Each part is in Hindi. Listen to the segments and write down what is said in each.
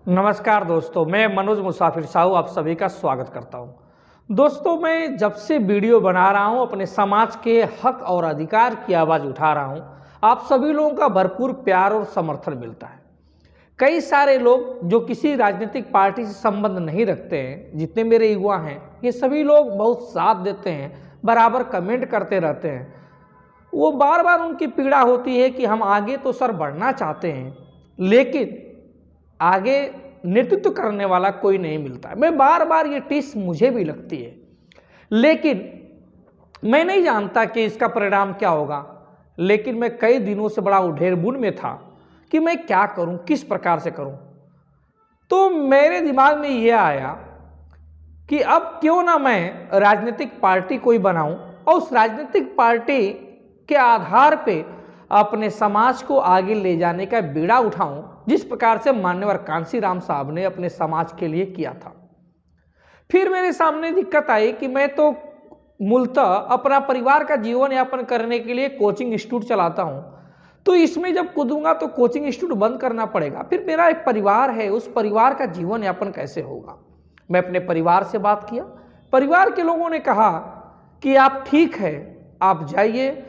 नमस्कार दोस्तों, मैं मनोज मुसाफिर साहू आप सभी का स्वागत करता हूं। दोस्तों, मैं जब से वीडियो बना रहा हूं, अपने समाज के हक और अधिकार की आवाज़ उठा रहा हूं, आप सभी लोगों का भरपूर प्यार और समर्थन मिलता है। कई सारे लोग जो किसी राजनीतिक पार्टी से संबंध नहीं रखते हैं, जितने मेरे युवा हैं, ये सभी लोग बहुत साथ देते हैं, बराबर कमेंट करते रहते हैं। वो बार बार उनकी पीड़ा होती है कि हम आगे तो सर बढ़ना चाहते हैं, लेकिन आगे नेतृत्व करने वाला कोई नहीं मिलता। मैं बार बार ये टिस मुझे भी लगती है, लेकिन मैं नहीं जानता कि इसका परिणाम क्या होगा। लेकिन मैं कई दिनों से बड़ा उधेड़बुन में था कि मैं क्या करूं, किस प्रकार से करूं। तो मेरे दिमाग में यह आया कि अब क्यों ना मैं राजनीतिक पार्टी कोई बनाऊं और उस राजनीतिक पार्टी के आधार पे अपने समाज को आगे ले जाने का बीड़ा उठाऊं, जिस प्रकार से मान्यवर कांशीराम साहब ने अपने समाज के लिए किया था। फिर मेरे सामने दिक्कत आई कि मैं तो मूलतः अपना परिवार का जीवन यापन करने के लिए कोचिंग इंस्टीट्यूट चलाता हूं, तो इसमें जब कूदूंगा तो कोचिंग इंस्टीट्यूट बंद करना पड़ेगा। फिर मेरा एक परिवार है, उस परिवार का जीवन यापन कैसे होगा। मैं अपने परिवार से बात किया, परिवार के लोगों ने कहा कि आप ठीक है, आप जाइए,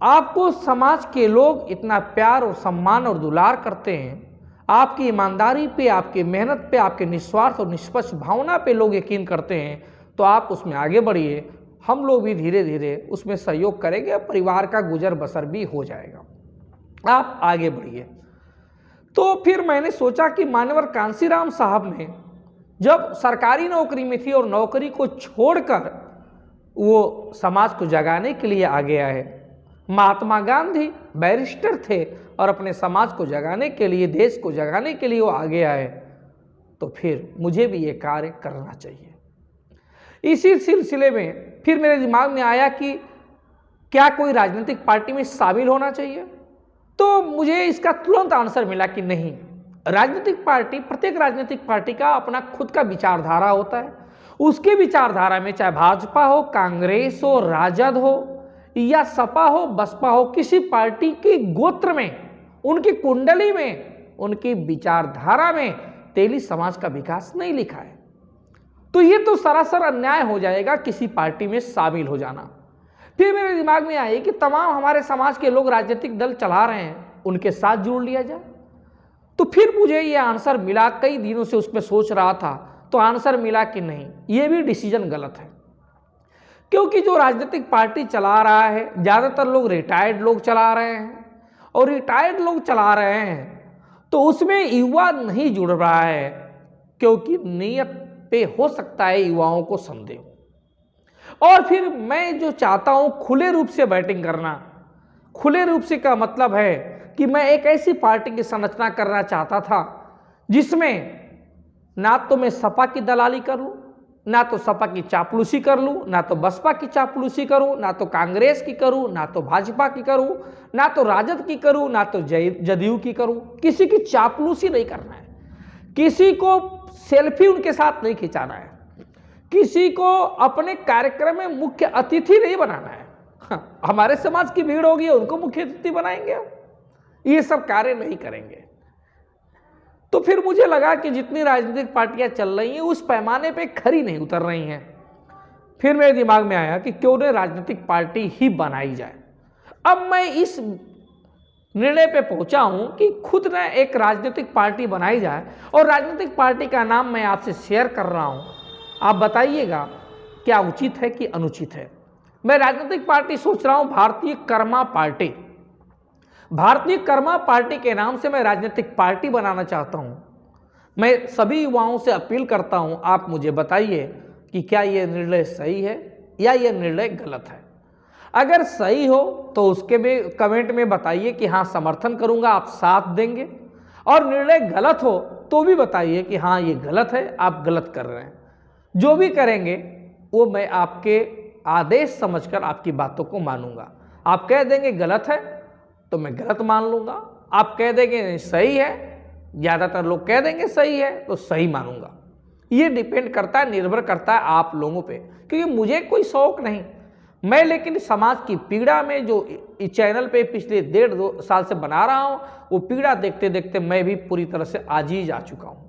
आपको समाज के लोग इतना प्यार और सम्मान और दुलार करते हैं, आपकी ईमानदारी पे, आपकी मेहनत पे, आपके निस्वार्थ और निष्पक्ष भावना पे लोग यकीन करते हैं, तो आप उसमें आगे बढ़िए, हम लोग भी धीरे धीरे उसमें सहयोग करेंगे, परिवार का गुजर बसर भी हो जाएगा, आप आगे बढ़िए। तो फिर मैंने सोचा कि मान्यवर कांशीराम साहब ने जब सरकारी नौकरी में थी और नौकरी को छोड़कर वो समाज को जगाने के लिए आगे आए, महात्मा गांधी बैरिस्टर थे और अपने समाज को जगाने के लिए, देश को जगाने के लिए वो आगे आए, तो फिर मुझे भी ये कार्य करना चाहिए। इसी सिलसिले में फिर मेरे दिमाग में आया कि क्या कोई राजनीतिक पार्टी में शामिल होना चाहिए। तो मुझे इसका तुरंत आंसर मिला कि नहीं, राजनीतिक पार्टी, प्रत्येक राजनीतिक पार्टी का अपना खुद का विचारधारा होता है। उसके विचारधारा में चाहे भाजपा हो, कांग्रेस हो, राजद हो या सपा हो, बसपा हो, किसी पार्टी के गोत्र में, उनकी कुंडली में, उनकी विचारधारा में तेली समाज का विकास नहीं लिखा है। तो ये तो सरासर अन्याय हो जाएगा किसी पार्टी में शामिल हो जाना। फिर मेरे दिमाग में आया कि तमाम हमारे समाज के लोग राजनीतिक दल चला रहे हैं, उनके साथ जुड़ लिया जाए। तो फिर मुझे ये आंसर मिला, कई दिनों से उसमें सोच रहा था, तो आंसर मिला कि नहीं, ये भी डिसीजन गलत है। क्योंकि जो राजनीतिक पार्टी चला रहा है, ज़्यादातर लोग रिटायर्ड लोग चला रहे हैं, और रिटायर्ड लोग चला रहे हैं तो उसमें युवा नहीं जुड़ रहा है, क्योंकि नीयत पे हो सकता है युवाओं को संदेह। और फिर मैं जो चाहता हूं खुले रूप से बैटिंग करना, खुले रूप से का मतलब है कि मैं एक ऐसी पार्टी की संरचना करना चाहता था जिसमें ना तो मैं सपा की दलाली कर लूं, ना तो सपा की चापलूसी कर लूं, ना तो बसपा की चापलूसी करूं, ना तो कांग्रेस की करूं, ना तो भाजपा की करूं, ना तो राजद की करूं, ना तो जदयू की करूं। किसी की चापलूसी नहीं करना है, किसी को सेल्फी उनके साथ नहीं खिंचाना है, किसी को अपने कार्यक्रम में मुख्य अतिथि नहीं बनाना है। हाँ, हमारे समाज की भीड़ होगी, उनको मुख्य अतिथि बनाएंगे, ये सब कार्य नहीं करेंगे। तो फिर मुझे लगा कि जितनी राजनीतिक पार्टियां चल रही हैं उस पैमाने पे खरी नहीं उतर रही हैं। फिर मेरे दिमाग में आया कि क्यों न राजनीतिक पार्टी ही बनाई जाए। अब मैं इस निर्णय पे पहुंचा हूं कि खुद न एक राजनीतिक पार्टी बनाई जाए, और राजनीतिक पार्टी का नाम मैं आपसे शेयर कर रहा हूं। आप बताइएगा क्या उचित है कि अनुचित है। मैं राजनीतिक पार्टी सोच रहा हूं भारतीय कर्मा पार्टी। भारतीय कर्मा पार्टी के नाम से मैं राजनीतिक पार्टी बनाना चाहता हूं। मैं सभी युवाओं से अपील करता हूं, आप मुझे बताइए कि क्या यह निर्णय सही है या यह निर्णय गलत है। अगर सही हो तो उसके भी कमेंट में बताइए कि हाँ समर्थन करूंगा, आप साथ देंगे, और निर्णय गलत हो तो भी बताइए कि हाँ ये गलत है, आप गलत कर रहे हैं। जो भी करेंगे वो मैं आपके आदेश समझकर आपकी बातों को मानूंगा। आप कह देंगे गलत है तो मैं गलत मान लूंगा, आप कह देंगे सही है, ज़्यादातर लोग कह देंगे सही है तो सही मानूंगा। ये डिपेंड करता है, निर्भर करता है आप लोगों पे, क्योंकि मुझे कोई शौक नहीं, मैं लेकिन समाज की पीड़ा में जो इस चैनल पे पिछले 1.5-2 साल से बना रहा हूँ, वो पीड़ा देखते देखते मैं भी पूरी तरह से आजीज आ चुका हूँ।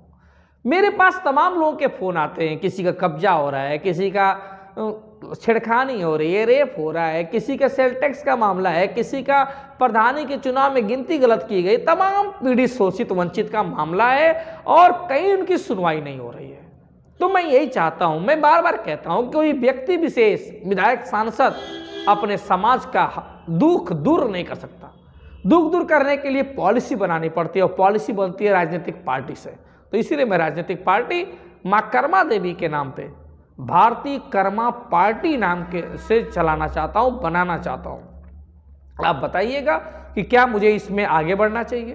मेरे पास तमाम लोगों के फ़ोन आते हैं, किसी का कब्जा हो रहा है, किसी का छेड़खानी हो रही है, रेप हो रहा है, किसी का सेल टैक्स का मामला है, किसी का प्रधानी के चुनाव में गिनती गलत की गई, तमाम पीड़ित शोषित वंचित का मामला है और कहीं उनकी सुनवाई नहीं हो रही है। तो मैं यही चाहता हूं, मैं बार बार कहता हूं, कोई व्यक्ति विशेष, विधायक, सांसद अपने समाज का दुख दूर नहीं कर सकता। दुख दूर करने के लिए पॉलिसी बनानी पड़ती है और पॉलिसी बनती है राजनीतिक पार्टी से। तो इसीलिए मैं राजनीतिक पार्टी मां कर्मा देवी के नाम पे भारतीय कर्मा पार्टी नाम के से चलाना चाहता हूं, बनाना चाहता हूं। आप बताइएगा कि क्या मुझे इसमें आगे बढ़ना चाहिए,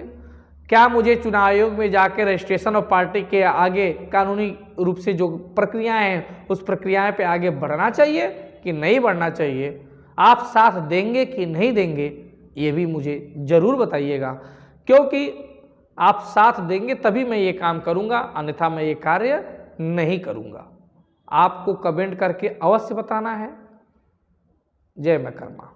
क्या मुझे चुनाव आयोग में जाकर रजिस्ट्रेशन और पार्टी के आगे कानूनी रूप से जो प्रक्रियाएं हैं उस प्रक्रियाएं पे आगे बढ़ना चाहिए कि नहीं बढ़ना चाहिए? आप साथ देंगे कि नहीं देंगे, ये भी मुझे ज़रूर बताइएगा, क्योंकि आप साथ देंगे तभी मैं ये काम करूँगा, अन्यथा मैं ये कार्य नहीं करूँगा। आपको कमेंट करके अवश्य बताना है। जय मां कर्मा।